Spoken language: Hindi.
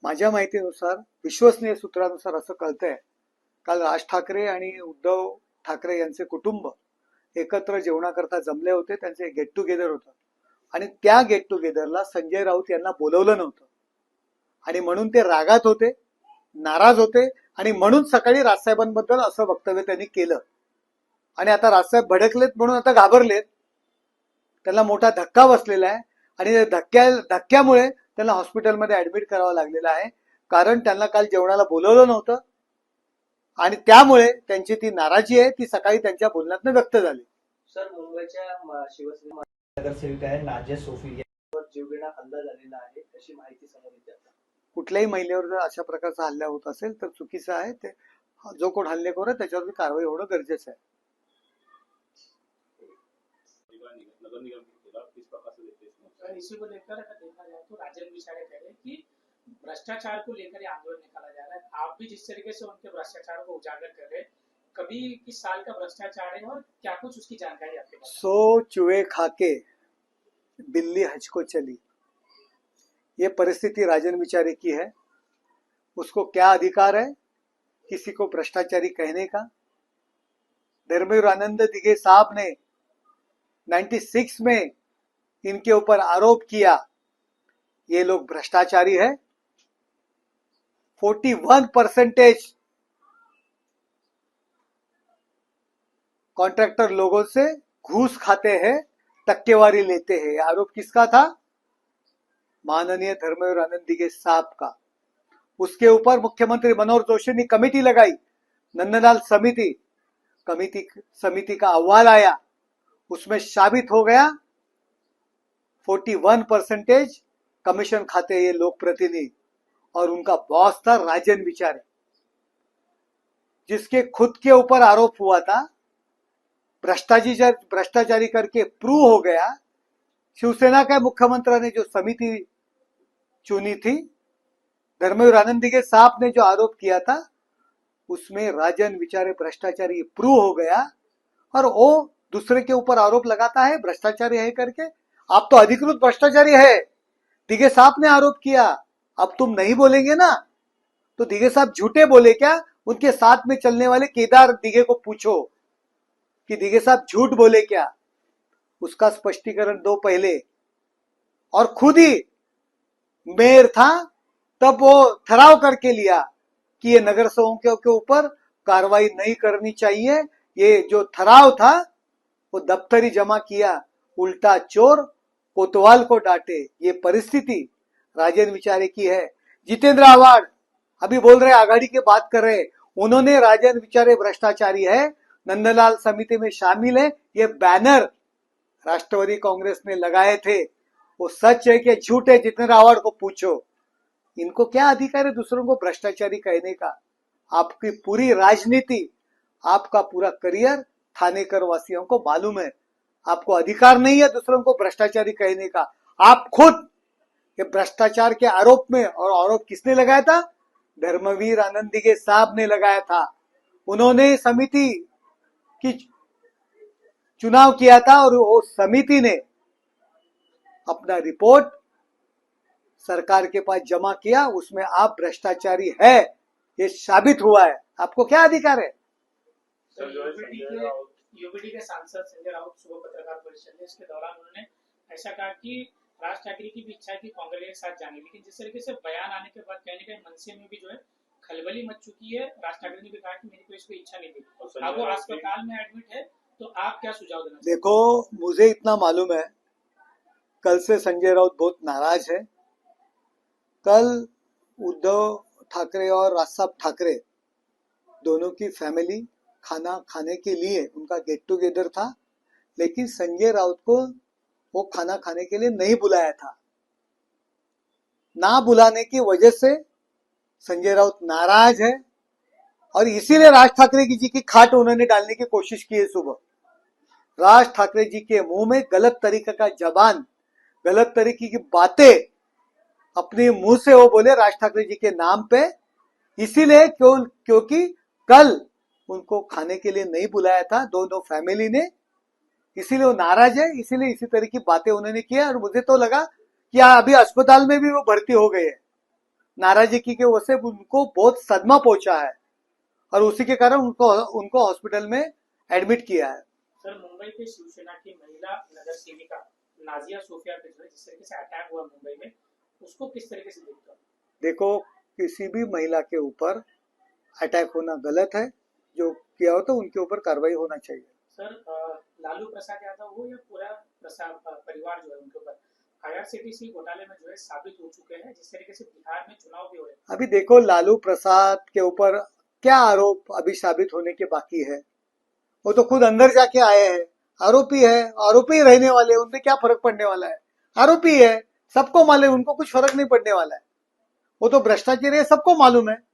माझ्या माहितीनुसार विश्वसनीय सूत्रानुसार असं कळतंय, काल राज ठाकरे आणि उद्धव ठाकरे यांचे कुटुंब एकत्र जेवणाकरता जमले होते. त्यांचे गेट टुगेदर होतं आणि त्या गेट टुगेदरला संजय राऊत यांना बोलवलं नव्हतं आणि म्हणून ते रागात होते, नाराज होते आणि म्हणून सकाळी राजसाहेबांबद्दल असं वक्तव्य त्यांनी केलं. आणि आता राजसाहेब भडकलेत म्हणून आता घाबरलेत. त्यांना मोठा धक्का बसलेला आहे आणि धक्क्यामुळे त्यांना हॉस्पिटलमध्ये ऍडमिट करावं लागलेलं आहे. कारण त्यांना काल जेवणाला बोलवलं नव्हतं आणि त्यामुळे त्यांची ती नाराजी आहे ती सकाळी त्यांच्या बोलण्यातून व्यक्त झाली. सर, मुंबईच्या शिवसेना नगरसेविका आहे नाजिया सोफी यावर जीवघेणा हल्ला झालेला आहे अशी माहिती समोर येते. कुठल्याही महिलेवर जर अशा प्रकारचा हल्ला होत असेल तर चुकीचं आहे. ते जो कोण हल्लेखोर आहे त्याच्यावर कारवाई होणं गरजेचं आहे. इसी को लेकर अगर देखा जाए तो राजन विचारे कह रहे हैं कि भ्रष्टाचार को लेकर ये आंदोलन निकाला जा रहा है। आप भी जिस तरीके से उनके भ्रष्टाचार को उजागर कर रहे हैं, कभी किस साल का भ्रष्टाचार है और क्या कुछ उसकी जानकारी आपके पास? 100 चूहे खाके बिल्ली हज को चली, ये परिस्थिति राजन विचारे की है। उसको क्या अधिकार है किसी को भ्रष्टाचारी कहने का? धर्मवीर आनंद दिघे साहब ने 96 में इनके ऊपर आरोप किया ये लोग भ्रष्टाचारी है। 41% कॉन्ट्रैक्टर लोगों से घूस खाते हैं, टक्केवारी लेते हैं। ये आरोप किसका था? माननीय धर्मवीर आनंद दिघे साहब का। उसके ऊपर मुख्यमंत्री मनोहर जोशी ने कमेटी लगाई, नंदलाल समिति का अहवाल आया, उसमें साबित हो गया 41% कमीशन खाते ये लोक प्रतिनिधि और उनका बॉस था राजन विचारे, जिसके खुद के ऊपर आरोप हुआ था। भ्रष्टाचारी करके प्रूव हो गया। शिवसेना के मुख्यमंत्री ने जो समिति चुनी थी, धर्मवीर आनंद दिघे साहब ने जो आरोप किया था उसमें राजन विचारे भ्रष्टाचारी प्रूव हो गया और वो दूसरे के ऊपर आरोप लगाता है भ्रष्टाचारी है करके। आप तो अधिकृत भ्रष्टाचारी है, दिघे साहब ने आरोप किया, अब तुम नहीं बोलेंगे ना तो दिघे साहब झूठे बोले क्या? उनके साथ में चलने वाले केदार दिघे को पूछो कि दिघे साहब झूठ बोले क्या, उसका स्पष्टीकरण दो पहले। और खुद ही मेयर था तब वो ठहराव करके लिया कि ये नगर सेवकों के ऊपर कार्रवाई नहीं करनी चाहिए। ये जो ठहराव था वो दफ्तरी जमा किया, उल्टा चोर कोतवाल को डांटे। ये परिस्थिति राजन विचारे की है। जितेंद्र आव्हाड अभी बोल रहे आघाड़ी की बात कर रहे, उन्होंने राजन विचारे भ्रष्टाचारी है, नंदलाल समिति में शामिल है, ये बैनर राष्ट्रवादी कांग्रेस ने लगाए थे। वो सच है कि झूठ है? जितेंद्र आव्हाड को पूछो। इनको क्या अधिकार है दूसरों को भ्रष्टाचारी कहने का? आपकी पूरी राजनीति, आपका पूरा करियर थानेकर वासियों को मालूम है। आपको अधिकार नहीं है दूसरों को भ्रष्टाचारी कहने का। आप खुद ये भ्रष्टाचार के आरोप में, और आरोप किसने लगाया था? धर्मवीर आनंद दिघे साहब ने लगाया था। उन्होंने समिति की चुनाव किया था और वो समिति ने अपना रिपोर्ट सरकार के पास जमा किया, उसमें आप भ्रष्टाचारी है ये साबित हुआ है। आपको क्या अधिकार है? यूपीडी के सांसद संजय राउत सुबह पत्रकार परिषद में इसके दौरान उन्होंने ऐसा कहा कि राज ठाकरे की भी इच्छा है कि कांग्रेस के साथ जाने, लेकिन जिस तरीके से बयान आने के बाद कहीं ना कहीं मनसे में भी जो है खलबली मच चुकी है। राज ठाकरे ने भी कहा कि मेरी कोई इसको इच्छा नहीं थी। अब वो अस्पताल में एडमिट है, तो आप क्या सुझाव देना? देखो, मुझे इतना मालूम है कल से संजय राउत बहुत नाराज है। कल उद्धव ठाकरे और राज साहब ठाकरे दोनों की फैमिली खाना खाने के लिए उनका गेट टुगेदर था, लेकिन संजय राउत को वो खाना खाने के लिए नहीं बुलाया था। ना बुलाने की वजह से संजय राउत नाराज है और इसीलिए राज ठाकरे जी की खाट उन्होंने डालने की कोशिश की है। सुबह राज ठाकरे जी के मुंह में गलत तरीके का जबान, गलत तरीके की बातें अपने मुंह से वो बोले राज ठाकरे जी के नाम पे, इसीलिए क्योंकि कल उनको खाने के लिए नहीं बुलाया था दोनों फैमिली ने, इसीलिए वो नाराज है। इसीलिए इसी तरह की बातें उन्होंने किया और मुझे तो लगा कि अभी अस्पताल में भी वो भर्ती हो गए हैं। नाराजगी की वजह से उनको बहुत सदमा पहुंचा है और उसी के कारण उनको हॉस्पिटल में एडमिट किया है। सर, मुंबई के शिवसेना की महिला नगर सेविका नाजिया सोफिया पे जो है जिस तरीके से अटैक हुआ मुंबई में, उसको किस तरीके से देखते हो? देखो, किसी भी महिला के ऊपर अटैक होना गलत है। जो किया हो तो उनके ऊपर कार्रवाई होना चाहिए। सर, लालू प्रसाद यादव हो या पूरा परिवार जो है उनके ऊपर IRCTC घोटाले में जो है साबित हो चुके हैं, जिस तरीके से बिहार में चुनाव भी हो रहे हैं। अभी देखो, लालू प्रसाद के ऊपर क्या आरोप अभी साबित होने के बाकी है। वो तो खुद अंदर जाके आए हैं, आरोपी है, आरोपी रहने वाले, उनपे क्या फर्क पड़ने वाला है। आरोपी है, सबको मालूम, उनको कुछ फर्क नहीं पड़ने वाला है। वो तो भ्रष्टाचारी है, सबको मालूम है।